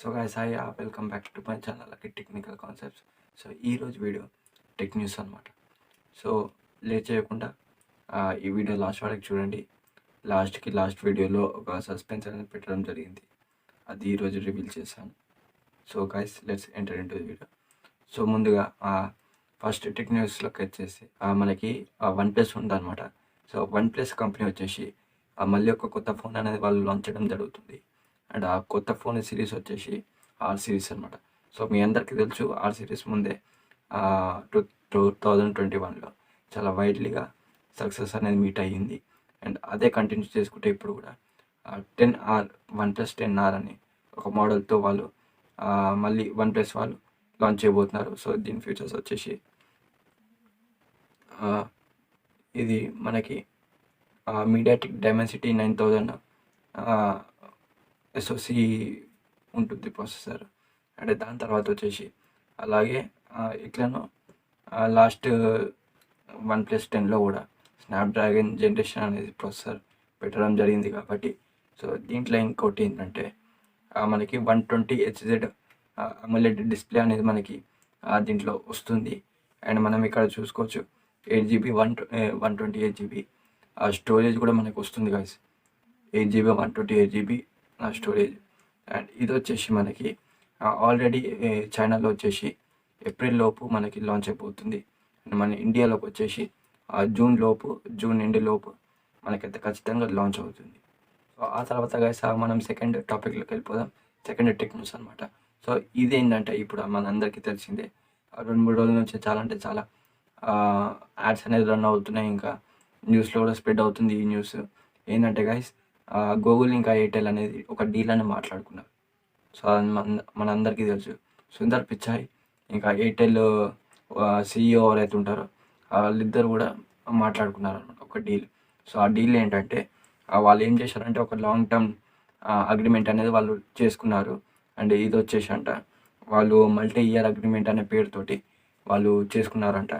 So guys hi welcome back to my channel Akhil technical concepts. So ఈరోజు video tech news అనమాట. So late చేయకుండా ఈ video last వరకు చూడండి. లాస్ట్ వీడియోలో ఒక సస్పెన్స్ అనేది పెట్టడం జరిగింది, అది ఈరోజు రివీల్ చేశాను. So guys let's enter in to the video. So ముందుగా ఫస్ట్ టెక్ న్యూస్లోకి వచ్చేసి మనకి వన్ ప్లస్ ఉందన్నమాట. సో వన్ ప్లస్ కంపెనీ వచ్చేసి మళ్ళీ ఒక కొత్త ఫోన్ అనేది వాళ్ళు లాంచ్ చేయడం జరుగుతుంది. అండ్ ఆ కొత్త ఫోన్ సిరీస్ వచ్చేసి ఆర్ సిరీస్ అనమాట. సో మీ అందరికీ తెలుసు ఆర్ సిరీస్ ముందే 2021లో చాలా వైడ్లీగా సక్సెస్ అనేది మీట్ అయ్యింది. అండ్ అదే కంటిన్యూ చేసుకుంటే ఇప్పుడు కూడా 10R OnePlus 10R అని ఒక మోడల్తో వాళ్ళు మళ్ళీ OnePlus వాళ్ళు లాంచ్ చేయబోతున్నారు. సో దీని ఫీచర్స్ వచ్చేసి ఇది మనకి మీడియాటెక్ డైమెన్సిటీ 9000 ఎస్ఓసి ఉంటుంది ప్రాసెసర్. అంటే దాని తర్వాత వచ్చేసి అలాగే ఇట్లను లాస్ట్ OnePlus 10లో కూడా స్నాప్డ్రాగన్ జనరేషన్ అనేది ప్రాసెసర్ పెట్టడం జరిగింది కాబట్టి సో దీంట్లో ఇంకోటి ఏంటంటే మనకి 120Hz AMOLED డిస్ప్లే అనేది మనకి దీంట్లో వస్తుంది. అండ్ మనం ఇక్కడ చూసుకోవచ్చు 8GB 128GB స్టోరేజ్ కూడా మనకి వస్తుంది guys. 8GB 128GB storage. And ఇది వచ్చేసి మనకి ఆల్రెడీ చైనాలో వచ్చేసి ఏప్రిల్ లోపు మనకి లాంచ్ అయిపోతుంది. అండ్ మన ఇండియాలోకి వచ్చేసి జూన్ ఎండ్ లోపు మనకైతే ఖచ్చితంగా లాంచ్ అవుతుంది. సో ఆ తర్వాత గైస్ మనం సెకండ్ టాపిక్లోకి వెళ్ళిపోదాం. సెకండ్ టెక్ న్యూస్ అనమాట. సో ఇదేంటంటే ఇప్పుడు మనందరికీ తెలిసిందే 2-3 రోజుల నుంచి చాలా అంటే చాలా యాడ్స్ అనేది రన్ అవుతున్నాయి. ఇంకా న్యూస్లో కూడా స్ప్రెడ్ అవుతుంది ఈ న్యూస్. ఏంటంటే గైస్ గూగుల్ ఇంకా ఎయిర్టెల్ అనేది ఒక డీల్ అని మాట్లాడుకున్నారు. సో అది మనందరికీ తెలుసు. సుందర్ పిచాయ్ ఇంకా ఎయిర్టెల్ CEO ఎవరైతే ఉంటారో వాళ్ళిద్దరు కూడా మాట్లాడుకున్నారు అనమాట ఒక డీల్. సో ఆ డీల్ ఏంటంటే వాళ్ళు ఏం చేశారంటే ఒక లాంగ్ టర్మ్ అగ్రిమెంట్ అనేది వాళ్ళు చేసుకున్నారు. అండ్ ఇది వచ్చేసి అంట వాళ్ళు మల్టీ ఇయర్ అగ్రిమెంట్ అనే పేరుతోటి వాళ్ళు చేసుకున్నారంట.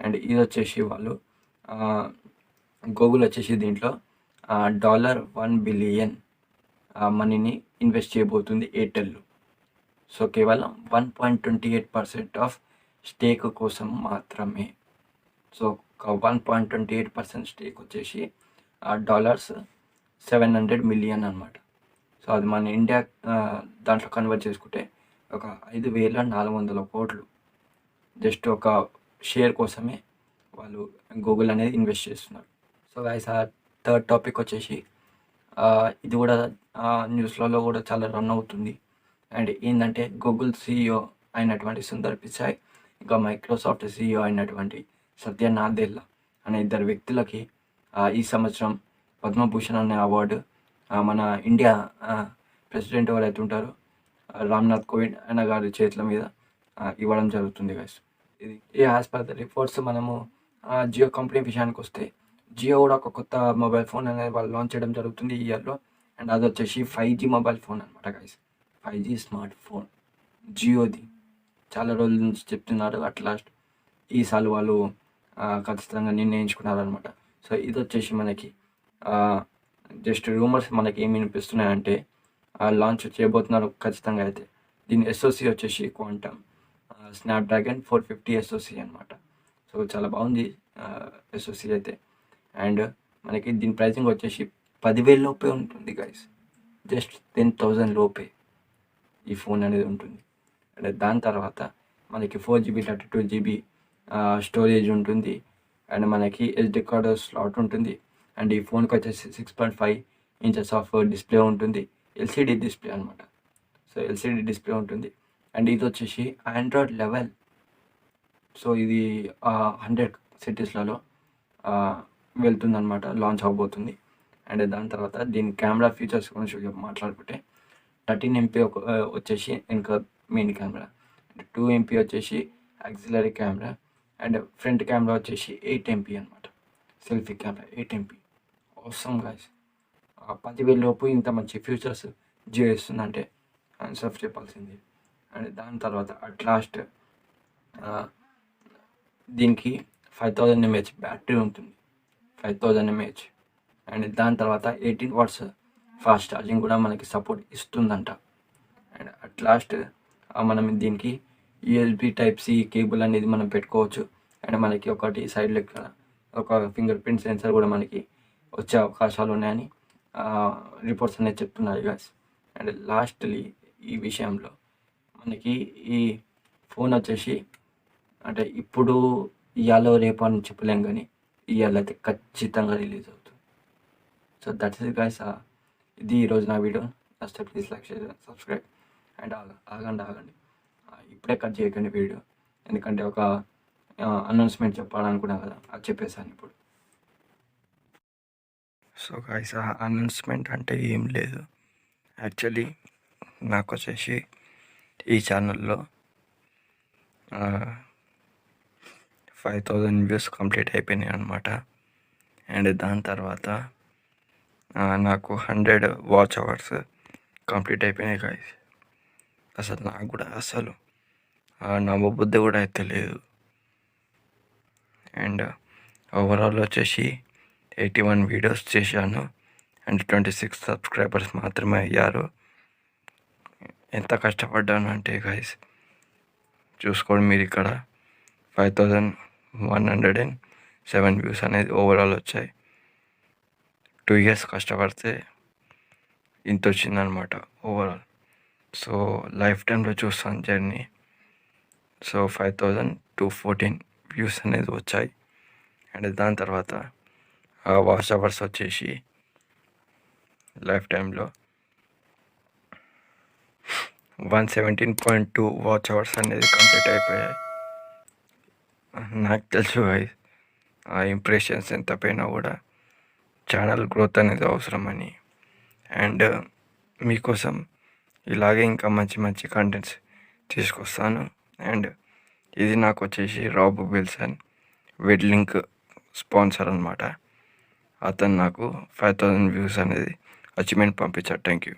అండ్ ఇది వచ్చేసి వాళ్ళు గూగుల్ వచ్చేసి దీంట్లో $1 బిలియన్ మనీని ఇన్వెస్ట్ చేయబోతుంది ఎయిర్టెల్లో. సో కేవలం 1.28% ఆఫ్ స్టేక్ కోసం మాత్రమే. సో ఒక 1.28% స్టేక్ వచ్చేసి $700 మిలియన్ అనమాట. సో అది మన ఇండియా దాంట్లో కన్వర్ట్ చేసుకుంటే ఒక 5,400 కోట్లు జస్ట్ ఒక షేర్ కోసమే వాళ్ళు గూగుల్ అనేది ఇన్వెస్ట్ చేస్తున్నారు. సో గైస్ థర్డ్ టాపిక్ వచ్చేసి ఇది కూడా న్యూస్లలో కూడా చాలా రన్ అవుతుంది. అండ్ ఏంటంటే గూగుల్ CEO అయినటువంటి సుందర్ పిచాయ్ ఇంకా మైక్రోసాఫ్ట్ CEO అయినటువంటి సత్య నాదెల్లా అనే ఇద్దరు వ్యక్తులకి ఈ సంవత్సరం పద్మభూషణ్ అనే అవార్డు మన ఇండియా ప్రెసిడెంట్ ఎవరైతే ఉంటారో రామ్నాథ్ కోవింద్ ఆయన గారి చేతుల మీద ఇవ్వడం జరుగుతుంది గైస్. ఇది యాజ్ పర్ ద రిపోర్ట్స్ మనము జియో కంపెనీ విషయానికి వస్తే జియో కూడా ఒక కొత్త మొబైల్ ఫోన్ అనేది వాళ్ళు లాంచ్ చేయడం జరుగుతుంది ఈ ఇయర్లో. అండ్ అది వచ్చేసి 5G మొబైల్ ఫోన్ అనమాట గైస్. 5G స్మార్ట్ ఫోన్ జియోది. చాలా రోజుల నుంచి చెప్తున్నారు, అట్ లాస్ట్ ఈసారి వాళ్ళు ఖచ్చితంగా నిర్ణయించుకున్నారు అనమాట. సో ఇది వచ్చేసి మనకి జస్ట్ రూమర్స్ మనకి ఏమి వినిపిస్తున్నాయంటే లాంచ్ చేయబోతున్నారు ఖచ్చితంగా. అయితే దీని ఎస్ఓసి వచ్చేసి క్వాంటమ్ స్నాప్డ్రాగన్ 450 ఎస్ఓసి అనమాట. సో చాలా బాగుంది ఎస్ఓసి అయితే. అండ్ మనకి దీని ప్రైసింగ్ వచ్చేసి 10,000 లోపే ఉంటుంది గైస్. జస్ట్ 10,000 లోపే ఈ ఫోన్ అనేది ఉంటుంది. అండ్ దాని తర్వాత మనకి 4GB 32GB స్టోరేజ్ ఉంటుంది. అండ్ మనకి SD కార్డ్ స్లాట్ ఉంటుంది. అండ్ ఈ ఫోన్కి వచ్చేసి 6.5 ఇంచెస్ ఆఫ్ డిస్ప్లే ఉంటుంది. LCD డిస్ప్లే అనమాట. సో LCD డిస్ప్లే ఉంటుంది. అండ్ ఇది వచ్చేసి Android 11. సో ఇది 100 సిటీస్లలో వెళ్తుందన్నమాట, లాంచ్ అవబోతుంది. అండ్ దాని తర్వాత దీని కెమెరా ఫీచర్స్ గురించి మాట్లాడుకుంటే 13MP వచ్చేసి ఇంకా మెయిన్ కెమెరా, 2MP వచ్చేసి auxiliary camera, and front camera వచ్చేసి 8MP అనమాట. Selfie camera 8MP. అవసరం గాయస్. 10,000 లోపు ఇంత మంచి ఫీచర్స్ జియో ఇస్తుందంటే హ్యాండ్స్ ఆఫ్ చెప్పాల్సింది. అండ్ దాని తర్వాత అట్ లాస్ట్ దీనికి 5000 mAh బ్యాటరీ ఉంటుంది. 5000 mAh. అండ్ దాని తర్వాత 18 watts ఫాస్ట్ ఛార్జింగ్ కూడా మనకి సపోర్ట్ ఇస్తుందంట. అండ్ అట్ లాస్ట్ మనం దీనికి యూఎస్బి టైప్ సి కేబుల్ అనేది మనం పెట్టుకోవచ్చు. అండ్ మనకి ఒకటి సైడ్ లెక్క ఒక ఫింగర్ ప్రింట్ సెన్సార్ కూడా మనకి వచ్చే అవకాశాలు ఉన్నాయని రిపోర్ట్స్ అనేది చెప్తున్నాయి గాయస్. అండ్ లాస్ట్లీ ఈ విషయంలో మనకి ఈ ఫోన్ వచ్చేసి అంటే ఇప్పుడు ఇవాళ రేపు అని చెప్పలేం, కానీ ఇవాళ అయితే ఖచ్చితంగా రిలీజ్ అవుతుంది. So that's it guys. ఇది ఈరోజు నా video. First please like, share, subscribe. And ఆగండి, ఇప్పుడే కట్ చేయకండి వీడియో, ఎందుకంటే ఒక అనౌన్స్మెంట్ చెప్పాలనుకున్నాను కదా, అది చెప్పేసాను ఇప్పుడు. సో గైస్, అనౌన్స్మెంట్ అంటే ఏం లేదు. యాక్చువల్లీ నాకు వచ్చేసి ఈ ఛానల్లో 5000 వ్యూస్ కంప్లీట్ అయిపోయినాయి అనమాట. అండ్ దాని తర్వాత నాకు 100 వాచ్ అవర్స్ కంప్లీట్ అయిపోయినాయి గైస్. అసలు నాకు కూడా అసలు నమ్మబుద్ధి కూడా అయితే లేదు. అండ్ ఓవరాల్ వచ్చేసి 81 వీడియోస్ చేశాను. అండ్ 26 సబ్స్క్రైబర్స్ మాత్రమే అయ్యారు. ఎంత కష్టపడ్డాను అంటే గైస్ చూసుకోండి మీరు, ఇక్కడ 5107 వ్యూస్ అనేది ఓవరాల్ వచ్చాయి. 2 years కష్టపడితే ఇంత వచ్చిందనమాట ఓవరాల్. సో లైఫ్ టైంలో చూస్తాను జర్నీ. సో 5214 వ్యూస్ అనేది వచ్చాయి. అండ్ దాని తర్వాత వాచ్ అవర్స్ వచ్చేసి లైఫ్ టైంలో 117.2 వాచ్ అవర్స్ అనేది కంప్లీట్ అయిపోయాయి. నాకు తెలుసు గైస్, ఆ ఇంప్రెషన్స్ ఎంత పోయినా కూడా ఛానల్ గ్రోత్ అనేది అవసరమని. అండ్ మీకోసం ఇలాగే ఇంకా మంచి మంచి కంటెంట్స్ తీసుకొస్తాను. అండ్ ఇది నాకు వచ్చేసి రాబ్ విల్సన్ వెడ్లింక్ స్పాన్సర్ అనమాట. అతను నాకు 5000 వ్యూస్ అనేది అచీవ్మెంట్ పంపించాడు. Thank you.